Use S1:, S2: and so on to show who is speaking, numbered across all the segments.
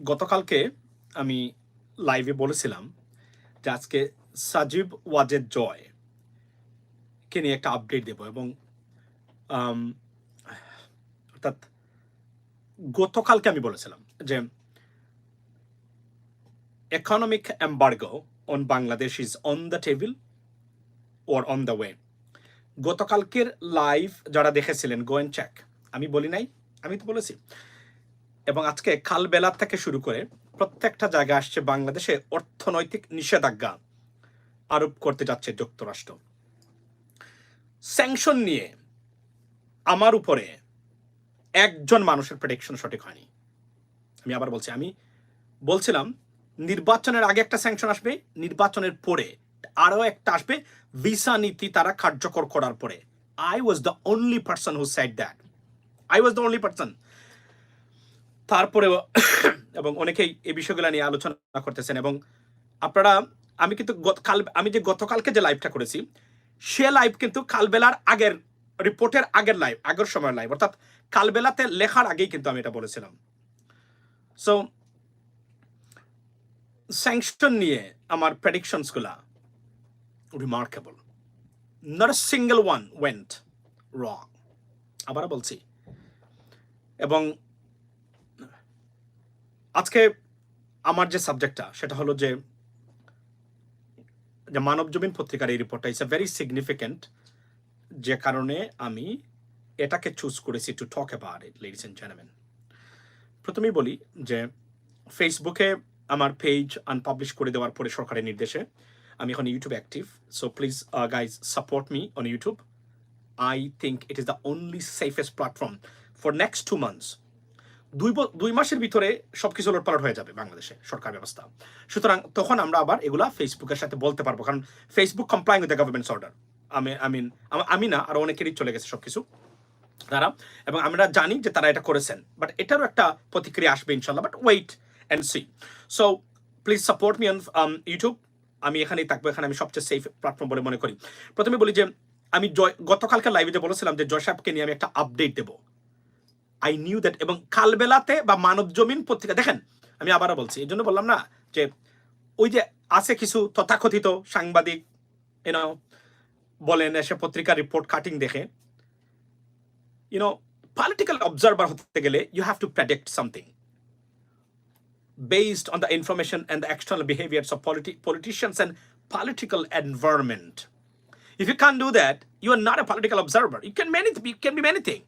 S1: গতকালকে আমি লাইভে বলেছিলাম যে আজকে সাজিব ওয়াজেদ জয় কে নিয়ে একটা আপডেট দেব এবং অর্থাৎ গতকালকে আমি বলেছিলাম যে economic embargo on Bangladesh is on the table or on the way. গতকালকের লাইভ যারা দেখেছিলেন গো এন্ড চেক, আমি বলি নাই, আমি তো বলেছি। এবং আজকে কালবেলা থেকে শুরু করে প্রত্যেকটা জায়গায় আসছে বাংলাদেশে অর্থনৈতিক নিষেধাজ্ঞা আরোপ করতে যাচ্ছে যুক্তরাষ্ট্র। স্যাংশন নিয়ে আমার উপরে একজন মানুষের প্রেডিকশন সঠিক হয়নি। আমি আবার বলছি, আমি বলছিলাম নির্বাচনের আগে একটা স্যাংশন আসবে, নির্বাচনের পরে আরো একটা আসবে, ভিসা নীতি তারা কার্যকর করার পরে। I was the only person who said that, I was the only person. তারপরে এবং অনেকেই এই বিষয়গুলো নিয়ে আলোচনা করতেছেন এবং আপনারা, আমি কিন্তু আমি যে গতকালকে যে লাইভটা করেছি সে লাইভ কিন্তু কালবেলার আগের রিপোর্টের আগের লাইভ, আগের সময়ের লাইভ, অর্থাৎ কালবেলাতে লেখার আগেই কিন্তু আমি এটা বলেছিলাম। সো স্যাংশন নিয়ে আমার প্রেডিকশনস গুলা remarkable, not a single one went রং। আবার বলছি, এবং আজকে আমার যে সাবজেক্টটা সেটা হলো যে মানব জমিন পত্রিকার এই রিপোর্টটা ইজ আ ভেরি সিগনিফিক্যান্ট, যে কারণে আমি এটাকে চুজ করেছি to talk about it, ladies and gentleman. প্রথমেই বলি যে ফেসবুকে আমার পেজ আনপাবলিশ করে দেওয়ার পরে সরকারের নির্দেশে আমি এখন ইউটিউবে active. So please guys support me on YouTube. I think it is the only safest platform for next 2 months। 2 মাসের ভিতরে সবকিছু লোটপালট হয়ে যাবে বাংলাদেশে সরকার ব্যবস্থা, সুতরাং তখন আমরা আবার এগুলা ফেসবুকের সাথে বলতে পারবো, কারণ Facebook complying with the government's order. আমি না, আরো অনেকেরই চলে গেছে সবকিছু তারা, এবং আমরা জানি যে তারা এটা করেছেন, বাট এটারও একটা প্রতিক্রিয়া আসবে ইনশাল্লাহ, but wait and see. So please support me on YouTube. আমি এখানেই থাকবো, এখানে আমি সবচেয়ে সেফ প্ল্যাটফর্ম বলে মনে করি। প্রথমে বলি যে আমি গতকালকে লাইভে যে বলেছিলাম যে জয় সাহেবকে নিয়ে আমি একটা আপডেট দেবো, আই নিউ দ্যাট। এবং কালবেলাতে বা মানব জমিন পত্রিকা দেখেন, আমি আবারও বলছি, এই জন্য বললাম না যে ওই যে আছে কিছু তথাকথিত সাংবাদিক বলেন এসে পত্রিকার রিপোর্ট কাটিং দেখে, পলিটিক্যাল অবজারভার হতে গেলে you have to predict something based on the information and the external behaviors of politicians and political environment. If you can't do that, you are not a political observer. You can be anything.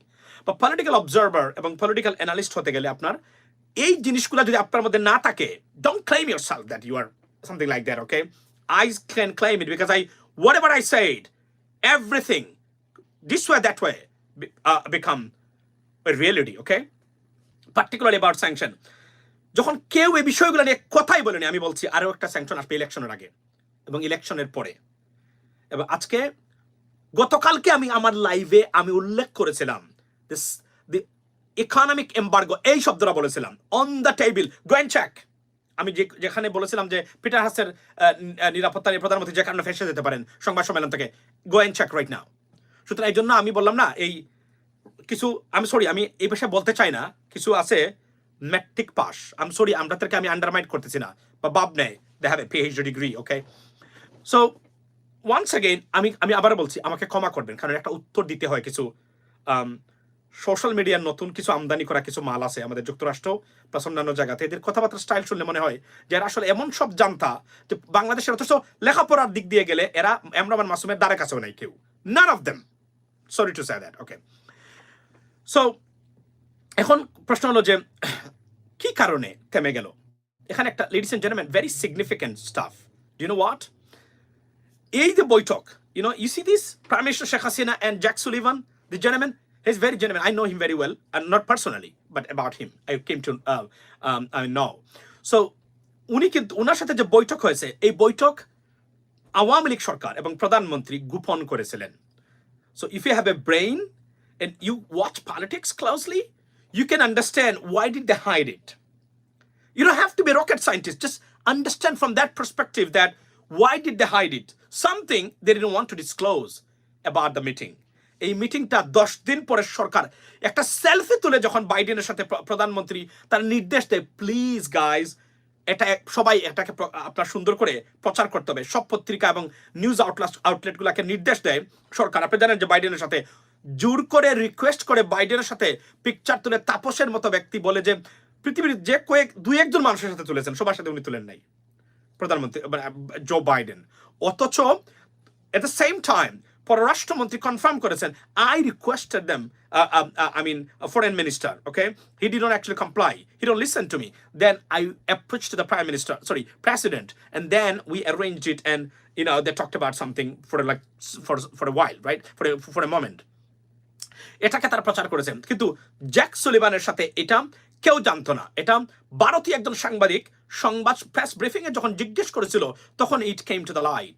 S1: But political observer এবং political analyst হতে গেলে আপনার এই জিনিসগুলো যদি আপনার মধ্যে না থাকে, don't claim yourself that you are something like that, okay? I can claim it because whatever I said, everything, this way, that way, become a reality, okay? Particularly about sanction. যখন কেউ এই বিষয়গুলো নিয়ে কথাই বলেনি, আমি বলছি আরো একটা স্যাংশন আসবে ইলেকশনের আগে এবং ইলেকশনের পরে। এবং আজকে গতকালকে আমি আমার লাইভে আমি উল্লেখ করেছিলাম দি ইকোনমিক এমবার্গো, এই শব্দটা বলেছিলাম, on the table, go and check. আমি যেখানে বলেছিলাম যে পিটার হাসের নিরাপত্তা নিয়ে প্রধানমন্ত্রী যে কারণে ফেসে যেতে পারেন সংবাদ সম্মেলন থেকে, go and check right now. সুতরাং এই জন্য আমি বললাম না, এই কিছু, আমি এই ভাষায় বলতে চাই না, কিছু আছে ম্যাট্রিক পাস, আমরাদেরকে আমি আন্ডারমাইন করতেছি না, বা বাব নেই, they have a PhD degree, okay? So once again আমি আবার বলছি, আমাকে ক্ষমা করবেন, কারণ একটা উত্তর দিতে হয়। কিছু সোশ্যাল মিডিয়ার নতুন কিছু আমদানি করা কিছু মাল আছে আমাদের যুক্তরাষ্ট্র প্লাস অন্যান্য জায়গাতে, এদের কথাবার্তার স্টাইল শুনলে মনে হয় যে এরা আসলে এমন সব জানতা যে বাংলাদেশের, অথচ লেখাপড়ার দিক দিয়ে গেলে এরা এমরান মাসুমের দ্বারে কাছেও নাই কেউ, none of them, sorry to say that, okay? So এখন প্রশ্ন হলো যে কি কারণে থেমে গেল। এখানে একটা, ladies and gentleman, very significant stuff. Do you know what? এই যে বৈঠক, you see this Prime Minister Sheikh Hasina and Jack Sullivan, the gentleman, he's very gentleman. I know him very well, and not personally, but about him I came to know. So উনি কিন্তু ওনার সাথে যে বৈঠক হয়েছে, এই বৈঠক আওয়ামী লীগ সরকার এবং প্রধানমন্ত্রী গোপন করেছিলেন। So if you have a brain and you watch politics closely, you can understand why did they hide it. You don't have to be a rocket scientist, just understand from that perspective that why did they hide it? Something they didn't want to disclose about the meeting. এই মিটিংটা 10 দিন পরে সরকার একটা selfie তুলে যখন বাইডেনের সাথে প্রধানমন্ত্রী তার নির্দেশ দেয়, প্লিজ গাইজ এটা সবাই এটাকে আপনার সুন্দর করে প্রচার করতে হবে, সব পত্রিকা এবং নিউজ আউটলেটগুলোকে নির্দেশ দেয় সরকার। আপনি জানেন যে বাইডেনের সাথে জোর করে রিকোয়েস্ট করে বাইডেনের সাথে পিকচার তুলে তাপসের মতো ব্যক্তি বলে যে পৃথিবীর যে দুই একজন মানুষের সাথে তুলেছেন, সবার সাথে উনি তুলেন নাই প্রধানমন্ত্রী জো বাইডেন। অথচ at the same time পররাষ্ট্রমন্ত্রী কনফার্ম করেছেন, I requested them I mean foreign minister, okay, he did not actually comply, he don't listen to me, then I approached the prime minister, sorry, president, and then we arranged it, and you know they talked about something for like for a while, right, for a moment. এটাকে তারা প্রচার করেছেন, কিন্তু Jack সুলিভানের সাথে এটা কেউ জানতো না। এটা ভারতীয় একজন সাংবাদিক সংবাদ প্রেস ব্রিফিং এ যখন জিজ্ঞেস করেছিল তখন it came to the light,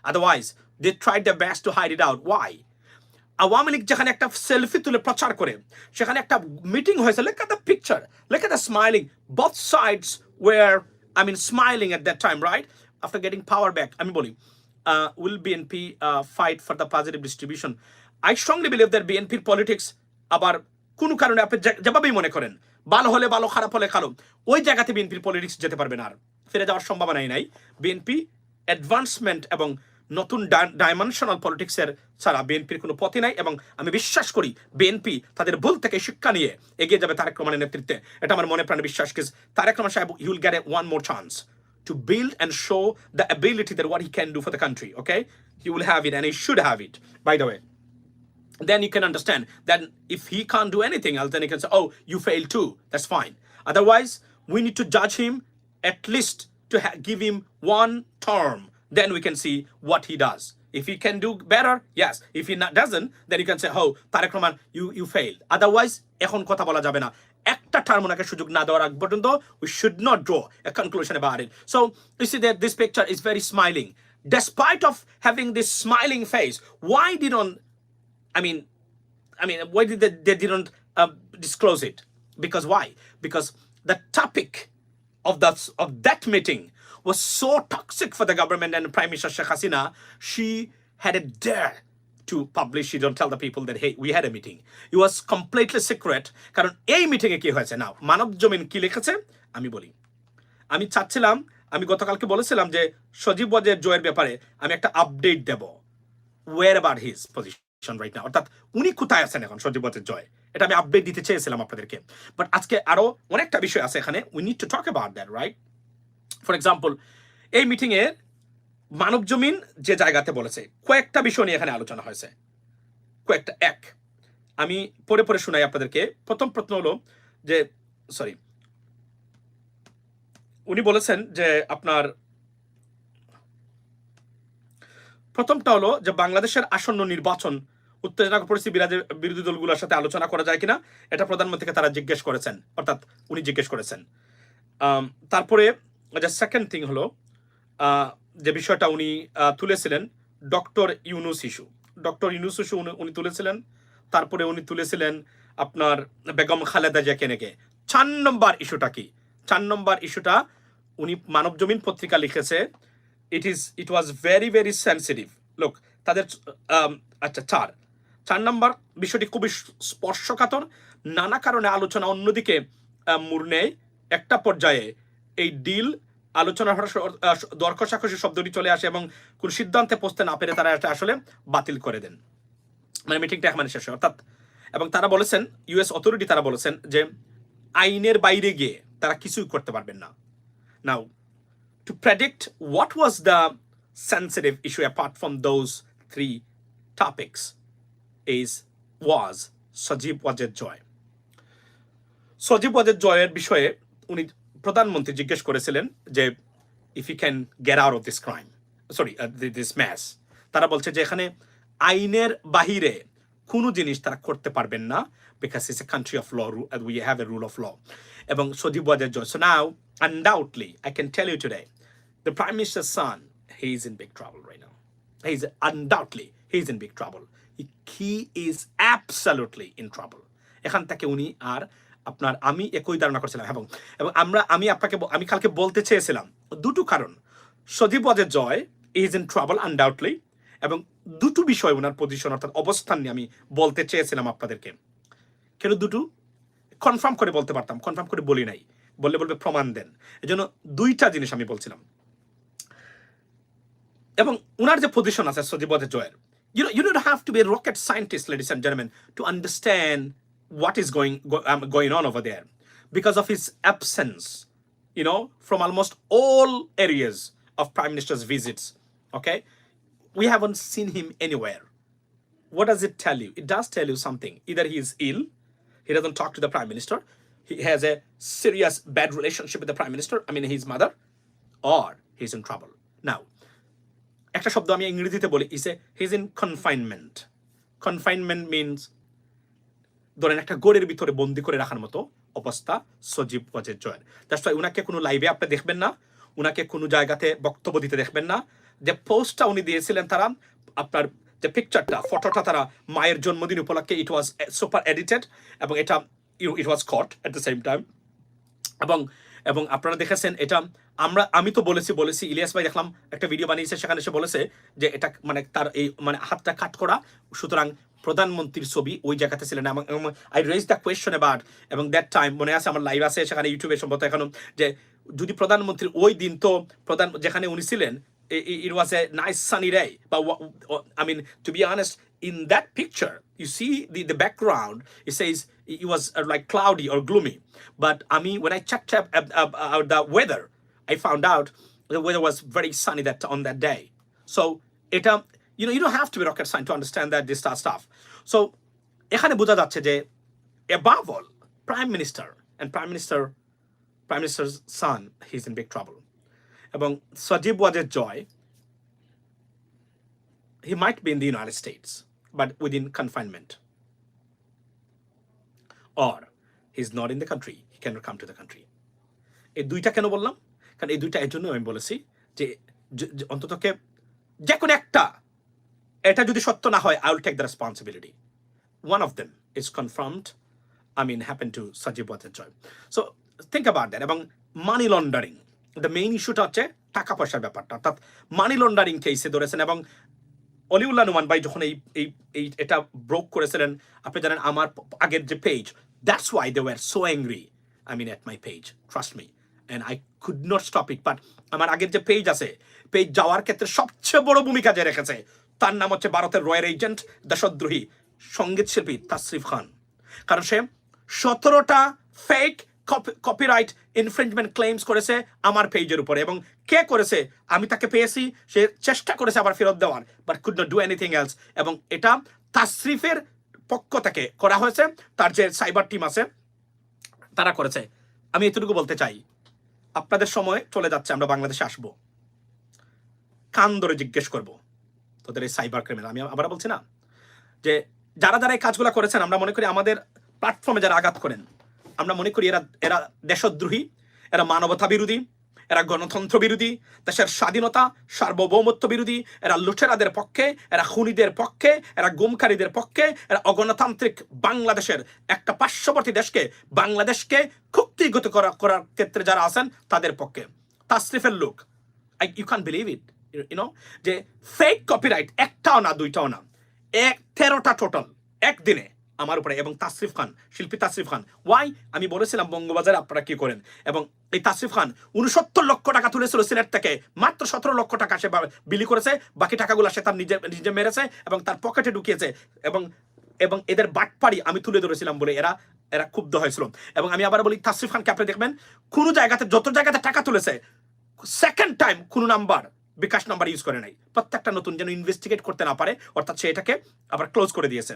S1: otherwise they tried the best to hide it out. Why? Awami League যেখানে একটা সেলফি তুলে প্রচার করে, সেখানে একটা মিটিং হয়েছে, look at the picture, look at the smiling, both sides were smiling at that time, right, after getting power back. আমি বলি will BNP fight for the positive distribution? I strongly believe that BNP politics আবার কোনো কারণে আপনি যেভাবেই মনে করেন, ভালো হলে ভালো, খারাপ হলে খারাপ, ওই জায়গাতে বিএনপির পলিটিক্স যেতে পারবে না, আর ফিরে যাওয়ার সম্ভাবনাই নাই। বিএনপি অ্যাডভান্সমেন্ট এবং নতুন ডাইমেনশনাল পলিটিক্সের ছাড়া বিএনপির কোনো পথই নাই, এবং আমি বিশ্বাস করি বিএনপি তাদের ভুল থেকে শিক্ষা নিয়ে এগিয়ে যাবে তারেক রহমানের নেতৃত্বে। এটা আমার মনে প্রাণে বিশ্বাস। তারেক রহমান সাহেব, he will get one more chance to build and show the ability that what he can do for the country, okay, he will have it, and he should have it, by the way. Then you can understand that if he can't do anything else, then he can say, oh, you failed too, that's fine. Otherwise, we need to judge him at least to give him one term, then we can see what he does. If he can do better, yes. If he doesn't, then you can say, oh, Tarek Rahman, you failed. Otherwise, এখন কথা বলা যাবে না। একটা term ওনাকে সুযোগ না দেওয়ার আগ পর্যন্ত we should not draw a conclusion about it. So you see that this picture is very smiling. Despite of having this smiling face, why didn't why did they didn't disclose it? Because why? Because the topic of that meeting was so toxic for the government and Prime Minister Sheikh Hasina. She had a dare to publish. She don't tell the people that, hey, we had a meeting. It was completely secret. কারণ এই meeting এ কি হয়েছে না, মানব জমিন কি লিখেছে আমি বলি। আমি চাচ্ছিলাম, আমি গতকালকে বলেছিলাম যে সজীব ওয়াজের জয়ের ব্যাপারে আমি একটা আপডেট দেব, where about his position right now, অর্থাৎ উনি কোথায় আছেন এখন সজীব ওয়াজের জয়, এটা আমি আপডেট দিতে চেয়েছিলাম আপনাদেরকে। বাট আজকে আরো অনেকটা বিষয় আছে এখানে, we need to talk about that, right? For example, এই মিটিং এ মানব জমিন যে জায়গাতে বলেছে কয়েকটা বিষয় নিয়ে এখানে আলোচনা হয়েছে, কয়েকটা। আমি পরে পরে শোনাই আপনাদেরকে। প্রথম প্রশ্ন হলো যে, সরি, উনি বলেছেন যে আপনার প্রথমটা হলো যে বাংলাদেশের আসন্ন নির্বাচন উত্তেজনক পরিস্থিতি বিরোধী দলগুলোর সাথে আলোচনা করা যায় কিনা, এটা প্রধানমন্ত্রীকে তারা জিজ্ঞেস করেছেন, অর্থাৎ উনি জিজ্ঞেস করেছেন। তারপরে সেকেন্ড থিং হলো যে বিষয়টা উনি তুলেছিলেন ডক্টর ইউনুস ইস্যু, উনি তুলেছিলেন। তারপরে উনি তুলেছিলেন আপনার বেগম খালেদা জিয়াকে নিয়ে। 4 নম্বর ইস্যুটা কি? 4 নম্বর ইস্যুটা উনি মানব জমিন পত্রিকা লিখেছে, it was very very sensitive. লোক তাদের আচ্ছা 4 নম্বর বিষয়টি খুবই স্পর্শকাতর, নানা কারণে আলোচনা অন্যদিকে মোড় নেয়। একটা পর্যায়ে এই ডিল আলোচনা দর কষাকষি শব্দটি চলে আসে এবং কোন সিদ্ধান্তে পৌঁছতে না পেরে তারা এটা আসলে বাতিল করে দেন, মানে মিটিংটা এখানে শেষ হয়। অর্থাৎ এবং তারা বলেছেন, ইউএস অথরিটি তারা বলেছেন যে আইনের বাইরে গিয়ে তারা কিছুই করতে পারবেন না। Now to predict what was the sensitive issue apart from those 3 topics was Sajeeb Wazed Joy. সজীব ওয়াজের জয়ের বিষয়ে উনি প্রধানমন্ত্রী জিজ্ঞেস করেছিলেন যে if you can get out of this crime, sorry this mess. তারা বলছে যে এখানে আইনের বাহিরে কোনো জিনিস তারা করতে পারবেন না, because it's a country of law, we have a rule of law. এবং Sajeeb Wazed Joy. So now undoubtedly I can tell you today the Prime Minister's son, he is in big trouble right now. He is in big trouble. He is absolutely in trouble. এখান থেকে উনি আর আপনার আমি একই ধারণা করছিলাম এবং আমি কালকে বলতে চেয়েছিলাম দুটো কারণ। সজীব ওয়াজের জয় is in trouble undoubtedly, এবং দুটো বিষয় ওনার পজিশন অর্থাৎ অবস্থান নিয়ে আমি বলতে চেয়েছিলাম আপনাদেরকে। কেন দুটো কনফার্ম করে বলতে পারতাম, কনফার্ম করে বলি নাই, বললে বলবে প্রমাণ দেন, এজন্য দুইটা জিনিস আমি বলছিলাম। এবং ওনার যে পজিশন আছে সজীব ওয়াজেদ জয়ের, you don't have to be a rocket scientist, ladies and gentlemen, to understand what is going on over there, because of his absence, from almost all areas of Prime Minister's visits. Okay, we haven't seen him anywhere. What does it tell you? It does tell you something. Either he is ill, he doesn't talk to the Prime Minister, he has a serious bad relationship with the Prime Minister, his mother, or he's in trouble. Now, একটা শব্দ আমি ইংরেজিতে বলি, he's in confinement. Confinement means ধরেন একটা গোড়ের ভিতরে বন্দি করে রাখার মতো অবস্থা সজীব ওয়াজেদ জয়ের। দ্যাটস ওয়াই উনাকে কোনো লাইভে আপনি দেখবেন না, উনাকে কোনো জায়গাতে বক্তব্য দিতে দেখবেন না। যে পোস্টটা উনি দিয়েছিলেন তারা, আপনার যে পিকচারটা, ফটোটা তারা মায়ের জন্মদিন উপলক্ষে, ইট ওয়াজ সুপার এডিটেড, এবং এটা ইট ওয়াজ কট এট দ্য সেম টাইম। এবং আপনারা দেখেছেন এটা, আমি তো বলেছি ইলিয়াস ভাই দেখলাম একটা ভিডিও বানিয়েছে, সেখানে সে বলেছে যে এটা তার এই হাতটা কাট করা, সুতরাং প্রধানমন্ত্রীর ছবি ওই জায়গাতে ছিলেন। I raise the question about, এবং দ্যাট টাইম মনে আছে আমার লাইভ আছে সেখানে ইউটিউবে সম্ভবত এখনো, যে যদি প্রধানমন্ত্রী ওই দিন তো যেখানে উনি ছিলেন, it was a nice sunny day, but to be honest, in that picture you see the background, it says it was like cloudy or gloomy, but when I checked out the weather, I found out the weather was very sunny on that day. So you don't have to be rocket science to understand that this stuff. So এখানে বোঝা যাচ্ছে যে above all, Prime Minister's son, he's in big trouble. এবং Sajeeb Wazed Joy, he might be in the United States but within confinement, or he's not in the country, he cannot come to the country. এই দুইটা কেন বললাম? কারণ এই দুইটা এর জন্য আমি বলেছি যে অন্ততকে যে কোনো একটা, এটা যদি সত্য না হয়, I will take the responsibility. One of them is confirmed, happened to Sajeeb Wazed Joy. So think about that. এবং মানি লন্ডারিং, দ্য মেইন ইস্যুটা হচ্ছে টাকা পয়সার ব্যাপারটা, অর্থাৎ মানি লন্ডারিং কেসে ধরেছেন। এবং অলিউল্লাহ নুমান ভাই যখন এই এটা ব্রোক করেছিলেন, আপনি জানেন আমার আগের যে page, that's why they were so angry at my page, trust me, and I could not stop it. But আমার আগের যে পেজ আছে, পেজ যাওয়ার ক্ষেত্রে সবচেয়ে বড় ভূমিকা যে রেখেছে, তার নাম হচ্ছে ভারতের রয়্যাল এজেন্ট, দেশদ্রোহী সঙ্গীত শিল্পী তাসরিফ খান। কারণ সে 17টা ফেক কপিরাইট ইনফ্রিঞ্জমেন্ট ক্লেমস করেছে আমার পেজের উপরে, এবং কে করেছে? আমি তাকে পেয়েছি, সে চেষ্টা করেছে আবার ফেরত দেওয়ার, but could not do anything else. এবং এটা তাসরিফের পক্ষ থেকে করা হয়েছে, তার যে সাইবার টিম আছে তারা করেছে। আমি এতটুকু বলতে চাই, আপনাদের সময় চলে যাচ্ছে, আমরা বাংলাদেশে আসবো, কান ধরে জিজ্ঞেস করব তোদের এই সাইবার ক্রিমিনাল। আমি আবার বলছি না যে যারা এই কাজগুলো করেছেন, আমরা মনে করি আমাদের প্ল্যাটফর্মে যারা আঘাত করেন, আমরা মনে করি এরা দেশদ্রোহী, এরা মানবতা বিরোধী, এরা গণতন্ত্র বিরোধী, দেশের স্বাধীনতা সার্বভৌমত্ব বিরোধী, এরা লুটেরাদের পক্ষে, এরা খুনিদের পক্ষে, এরা গুমকারীদের পক্ষে, এরা অগণতান্ত্রিক বাংলাদেশের একটা পার্শ্ববর্তী দেশকে, বাংলাদেশকে কুক্ষিগত করার ক্ষেত্রে যারা আছেন তাদের পক্ষে। তাসরিফের লোক, ইউ ক্যান বিলিভ ইট, যে ফেক কপিরাইট একটাও না, দুইটাও না, 13টা টোটাল একদিনে আমার উপরে। এবং তাসরিফ খান, শিল্পী তাসরিফ খান, ওয়াই আমি বলেছিলাম বঙ্গবাজারে আপনারা কি করেন। এবং এই তাসরিফ খান 69 লক্ষ টাকা তুলেছিল সিলেট থেকে, মাত্র 17 লক্ষ টাকা সে বিলি করেছে, বাকি টাকাগুলো সে তার নিজে মেরেছে এবং তার পকেটে ঢুকিয়েছে। এবং এদের বাটপাড়ি আমি তুলে ধরেছিলাম বলে এরা ক্ষুব্ধ হয়েছিল। এবং আমি আবার বলি, তাসরিফ খানকে আপনি দেখবেন কোনো জায়গাতে, যত জায়গাতে টাকা তুলেছে, সেকেন্ড টাইম কোনো নাম্বার, বিকাশ নাম্বার ইউজ করে নাই, প্রত্যেকটা নতুন, যেন ইনভেস্টিগেট করতে না পারে, অর্থাৎ সে এটাকে আবার ক্লোজ করে দিয়েছে।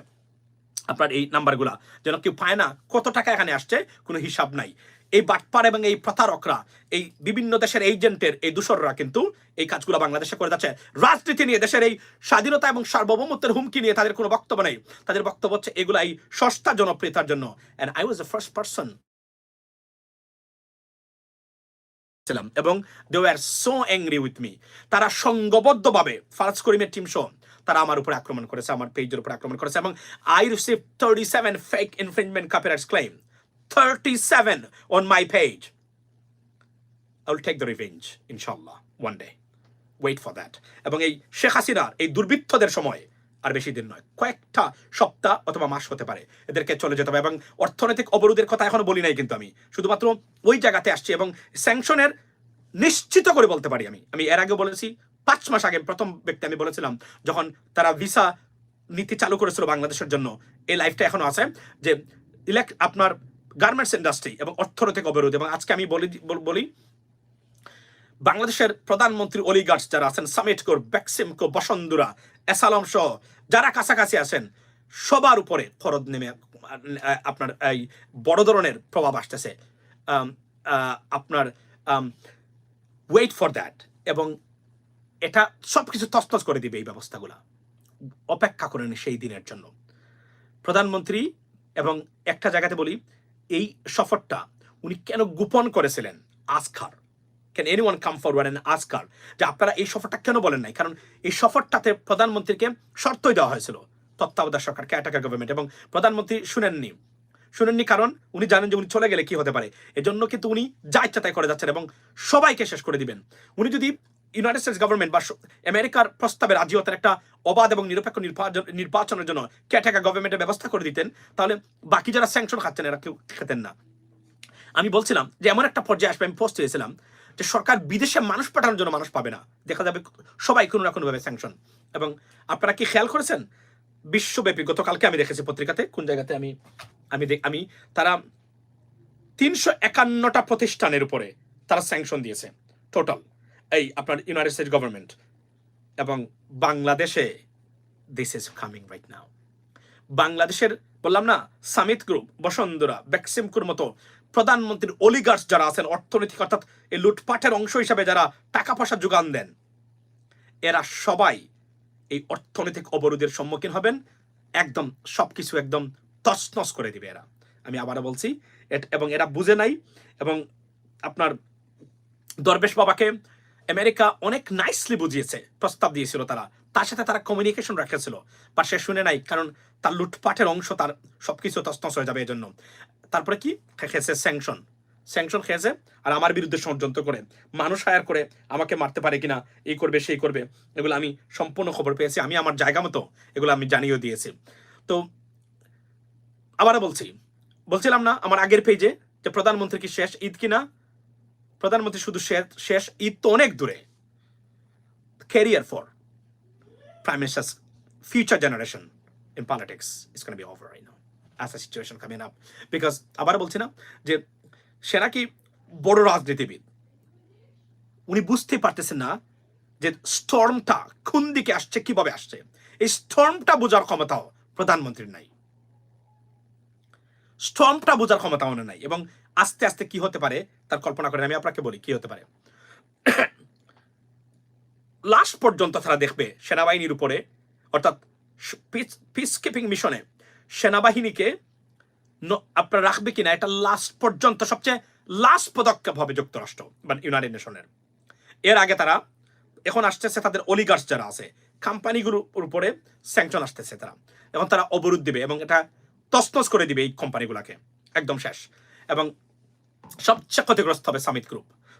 S1: আপনার এই নাম্বারগুলা যেন কেউ পায় না, কত টাকা এখানে আসছে কোনো হিসাব নাই। এই বাটপার এবং এই প্রতারকরা, এই বিভিন্ন দেশের এজেন্টের এই দূষররা কিন্তু এই কাজগুলো বাংলাদেশে করে যাচ্ছে। রাজনীতি নিয়ে, দেশের এই স্বাধীনতা এবং সার্বভৌমত্বের হুমকি নিয়ে তাদের কোনো বক্তব্য নেই। তাদের বক্তব্য হচ্ছে এগুলাই সস্তা জনপ্রিয়তার জন্য। And I was the first person, এবং they were so angry with me. তারা সংঘবদ্ধভাবে ফারাজ করিমের টিম সহ তারা আমার উপরে আক্রমণ করেছে, আমার পেজের উপরে আক্রমণ করেছে। এবং I received 37 fake infringement copyright claim, 37 on my page. I will take the revenge, inshallah, one day. Wait for that. এবং এই শেখ হাসিনার এই দুর্বৃত্তদের সময় আর বেশি দিন নয়, কয়েকটা সপ্তাহ অথবা মাস হতে পারে এদেরকে চলে যেতে হবে। এবং অর্থনৈতিক অবরোধের কথা এখনো বলি নাই, কিন্তু আমি শুধুমাত্র ওই জায়গাতে আসছি। এবং স্যাংশনের নিশ্চিত করে বলতে পারি, আমি এর আগে বলেছি, 5 মাস আগে প্রথম ব্যক্তি আমি বলেছিলাম যখন তারা ভিসা নীতি চালু করেছিল বাংলাদেশের জন্য, এই লাইফটা এখনো আছে, যে আপনার গার্মেন্টস ইন্ডাস্ট্রি এবং অর্থনৈতিক অবরোধ। এবং আজকে আমি বলি বাংলাদেশের প্রধানমন্ত্রী অলিগার্স যারা আছেন, সামিটকো, বেক্সিমকো, বসুন্ধরা, এসালম সহ যারা কাছাকাছি আছেন, সবার উপরে ফরদ নেমে আপনার এই বড় ধরনের প্রভাব আসতেছে। আপনার ওয়েট ফর দ্যাট। এবং এটা সবকিছু তছনছ করে দিবে এই ব্যবস্থাগুলা। অপেক্ষা করেন সেই দিনের জন্য। প্রধানমন্ত্রী, এবং একটা জায়গাতে বলি, এই সফরটা উনি কেন গোপন করেছিলেন? আজকার can anyone come forward and ask her যে আপনারা এই সফরটা কেন বলেন নাই? কারণ এই সফরটাতে প্রধানমন্ত্রীকে শর্তই দেওয়া হয়েছিল, তত্ত্বাবধায়ক সরকার, কেয়ারটেকার গভর্নমেন্ট, এবং প্রধানমন্ত্রী শুনেননি কারণ উনি জানেন যে উনি চলে গেলে কি হতে পারে। এজন্য কিন্তু উনি যা ইচ্ছা তাই করে যাচ্ছেন এবং সবাইকে শেষ করে দিবেন। উনি যদি ইউনাইটেড স্টেটস গভর্নমেন্ট বা আমেরিকার প্রস্তাবে রাজি হতেন একটা অবাধ এবং নিরপেক্ষ নির্বাচনের জন্য কেয়ারটেকার গভর্নমেন্টের ব্যবস্থা করে দিতেন, তাহলে বাকি যারা স্যাংশন খাচ্ছেন এরা কেউ খেতেন না। আমি বলছিলাম যে এমন একটা পর্যায়ে আসবে, আমি পোস্ট দিয়েছিলাম যে সরকার বিদেশে মানুষ পাঠানোর জন্য মানুষ পাবে না, দেখা যাবে সবাই কোনো না কোনোভাবে স্যাংশন। এবং আপনারা কি খেয়াল করেছেন বিশ্বব্যাপী, গতকালকে আমি দেখেছি পত্রিকাতে, কোন জায়গাতে আমি তারা 351টা প্রতিষ্ঠানের উপরে তারা স্যাংশন দিয়েছে টোটাল, এই আপনার ইউনাইটেড স্টেটস গভর্নমেন্ট। এবং বাংলাদেশে this is coming right now. বাংলাদেশের বললাম না, সামিট গ্রুপ, বসুন্ধরা, বেক্সিমকোর মতো প্রধানমন্ত্রীর অলিগার্স যারা আছেন, অর্থনৈতিক অর্থাৎ এই লুটপাটের অংশ হিসাবে যারা টাকা পয়সা যোগান দেন, এরা সবাই এই অর্থনৈতিক অবরোধের সম্মুখীন হবেন। একদম সবকিছু একদম তছনছ করে দিবে এরা। আমি আবারও বলছি, এবং এরা বুঝে নাই। এবং আপনার দরবেশ বাবাকে আমেরিকা অনেক নাইসলি বুঝিয়েছে, প্রস্তাব দিয়েছিল, তার সাথে তারা কমিউনিকেশন রেখেছিল, বা সে শুনে নাই, কারণ তার লুটপাটের অংশ, তার সবকিছু তছনছ হয়ে যাবে এজন্য। তারপরে কি খেয়েছে? স্যাংশন খেয়েছে, আর আমার বিরুদ্ধে ষড়যন্ত্র করে মানুষ হায়ার করে আমাকে মারতে পারে কিনা, এই করবে সেই করবে, এগুলো আমি সম্পূর্ণ খবর পেয়েছি। আমি আমার জায়গা মতো এগুলো আমি জানিয়েও দিয়েছি। তো আবারও বলছিলাম না আমার আগের পেজে যে প্রধানমন্ত্রী কি শেষ ঈদ কিনা? প্রধানমন্ত্রী শুধু শেষ ঈদ তো অনেক দূরে। Career for prime ministers future generation in politics is going to be over right now as a situation coming up, because আবার বলছি না যে সে নাকি বড় রাজনীতিবিদ, উনি বুঝতে পারতেছেন না যে স্টর্মটা কোন দিকে আসছে, কিভাবে আসছে। এই স্টর্মটা বোঝার ক্ষমতাও প্রধানমন্ত্রীর নাই, স্টর্মটা বোঝার ক্ষমতাও নাই। এবং আস্তে আস্তে কি হতে পারে তার কল্পনা করেন। আমি আপনাকে বলি কি হতে পারে। লাস্ট পর্যন্ত তারা দেখবে সেনাবাহিনীর উপরে, অর্থাৎ পিস কিপিং মিশনে সেনাবাহিনীকে আপনার রাখবে কিনা, এটা লাস্ট পর্যন্ত সবচেয়ে লাস্ট পদক্ষেপ হবে যুক্তরাষ্ট্র বা ইউনাইটেড নেশনের। এর আগে তারা এখন আসতেছে তাদের অলিগার্স যারা আছে, কোম্পানিগুলোর উপরে স্যাংশন আসতেছে, এখন তারা অবরোধ দিবে এবং এটা তছনছ করে দিবে এই কোম্পানিগুলোকে, একদম শেষ। এবং সবচেয়ে ক্ষতিগ্রস্ত হবে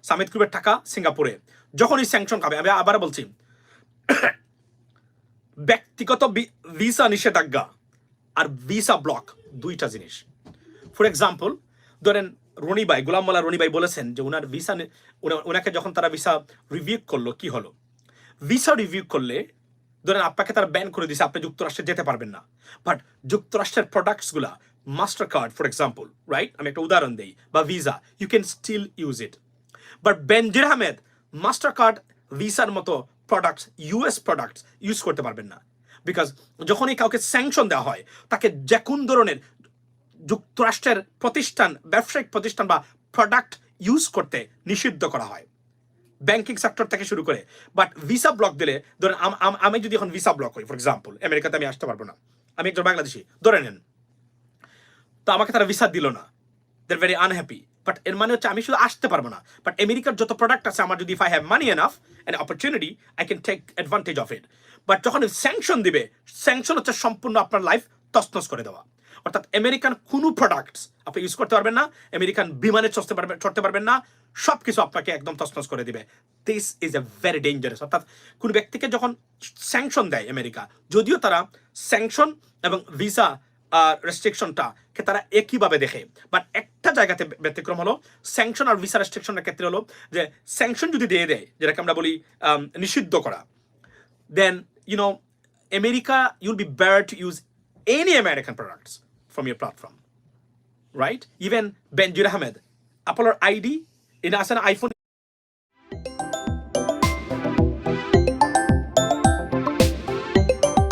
S1: সামিট গ্রুপের টাকা সিঙ্গাপুরে যখন এই স্যাংশন খাবে। আমি আবার বলছি, ব্যক্তিগত ভিসা নিষেধাজ্ঞা আর ভিসা ব্লক দুইটা জিনিস। ফর এক্সাম্পল ধরেন গোলাম মোল্লা রনি ভাই বলেছেন যে ওনার ভিসা, ওনাকে যখন তারা ভিসা রিভিউ করলো, কি হলো? ভিসা রিভিউ করলে ধরেন আপনাকে তারা ব্যান করে দিয়েছে, আপনি যুক্তরাষ্ট্রে যেতে পারবেন না। বাট যুক্তরাষ্ট্রের প্রোডাক্টস গুলা, Mastercard for example, right, আমি একটা উদাহরণ দিই, বা Visa, you can still use it. But Benazir Ahmed Mastercard, ভিসার মতো প্রোডাক্টস, ইউএস প্রোডাক্টস ইউজ করতে পারবেন না। বিকজ যখনই কাউকে স্যাংশন দেওয়া হয়, তাকে যে কোন ধরনের যুক্তরাষ্ট্রের প্রতিষ্ঠান, ব্যবসায়িক প্রতিষ্ঠান বা প্রোডাক্ট ইউজ করতে নিষিদ্ধ করা হয়, ব্যাংকিং সেক্টর থেকে শুরু করে। বাট ভিসা ব্লক দিলে, ধরেন আমি যদি এখন ভিসা ব্লক হই, ফর এক্সাম্পল আমেরিকাতে আমি আসতে পারবো না, আমি একজন বাংলাদেশি ধরে নেন, তো আমাকে তারা ভিসা দিল না, দে আর ভেরি আনহ্যাপি। বাট এর মানে হচ্ছে আমি শুধু আসতে পারবো না, বাট আমেরিকার যত প্রোডাক্ট আছে আমার যদি, if I have money enough and opportunity, I can take advantage of it. But যখন স্যাংশন দিবে, স্যাংশন হচ্ছে সম্পূর্ণ আপনার লাইফ তছনছ করে দেওয়া। অর্থাৎ আমেরিকান কোনো প্রোডাক্টস আপনি ইউজ করতে পারবেন না, আমেরিকান বিমানে চড়তে পারবেন না, সব কিছু আপনাকে একদম তছনছ করে দিবে। This is a very dangerous. অর্থাৎ কোনো ব্যক্তিকে যখন স্যাংশন দেয় আমেরিকা, যদিও তারা স্যাংশন এবং ভিসা রেস্ট্রিকশনটাকে তারা একইভাবে দেখে, বাট একটা জায়গাতে ব্যতিক্রম হলো স্যাংশন আর ভিসা রেস্ট্রিকশনের ক্ষেত্রে হলো যে স্যাংশন যদি দিয়ে দেয়, যেটাকে আমরা বলি নিষিদ্ধ করা, then America, you'll be barred to use any American products from your platform, right? Even Benjir Ahmed, Apollo ID, in as an iPhone